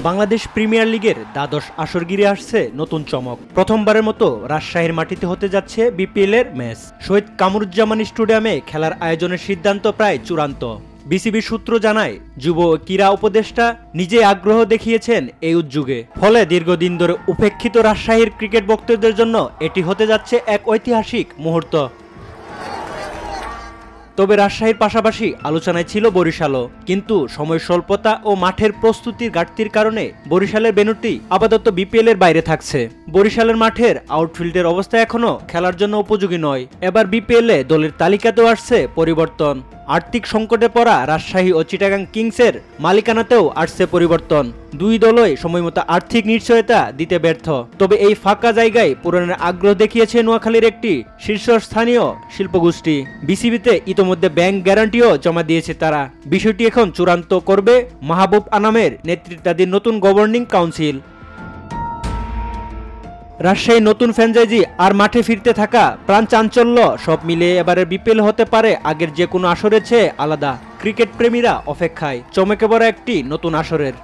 Bangladesh premier লিগের দ্বাদশ আসর ঘিরে আসছে নতুন চমক। প্রথমবারের মতো রাজশাহীর মাটিতে হতে যাচ্ছে বিপিএল এর ম্যাচ। শহীদ কামরুজ্জামান স্টেডিয়ামে খেলার আয়োজনের সিদ্ধান্ত প্রায় চূড়ান্ত। বিসিবি সূত্র জানায়, যুব ক্রীড়া উপদেষ্টা নিজেই আগ্রহ দেখিয়েছেন এই উদ্যোগে। ফলে দীর্ঘদিন ধরে উপেক্ষিত রাজশাহীর ক্রিকেট ভক্তদের জন্য এটি হতে যাচ্ছে এক ঐতিহাসিক মুহূর্ত। তবে রাজশাহীর পাশাপাশি আলোচনায় ছিল বরিশালও, কিন্তু সময় স্বল্পতা ও মাঠের প্রস্তুতির ঘাটতির কারণে বরিশালের ভেন্যুটি আপাতত বিপিএল এর বাইরে থাকছে। বরিশালের মাঠের আউটফিল্ডের অবস্থা এখনো খেলার জন্য উপযোগী নয়। এবার বিপিএল এ দলের তালিকাতেও আসছে পরিবর্তন। আর্থিক সংকটে পড়া রাজশাহী ও চিটাগাং কিংসের মালিকানাতেও আসছে পরিবর্তন। দুই দলই সময়মতো আর্থিক নিশ্চয়তা দিতে ব্যর্থ। তবে এই ফাঁকা জায়গায় পূরণের আগ্রহ দেখিয়েছে নোয়াখালীর একটি শীর্ষস্থানীয় শিল্পগোষ্ঠী। বিসিবিতে ইতোমধ্যে ব্যাংক গ্যারান্টিও জমা দিয়েছে তারা। বিষয়টি এখন চূড়ান্ত করবে মাহবুব আনামের নেতৃত্বাধীন নতুন গভর্নিং কাউন্সিল। রাজশাহীর নতুন ফ্র্যাঞ্চাইজি আর মাঠে ফিরতে থাকা প্রাণ চাঞ্চল্য সব মিলিয়ে এবারের বিপিএল হতে পারে আগের যে কোনো আসরের চেয়ে আলাদা। ক্রিকেট প্রেমীরা অপেক্ষায় চমকে বড় একটি নতুন আসরের।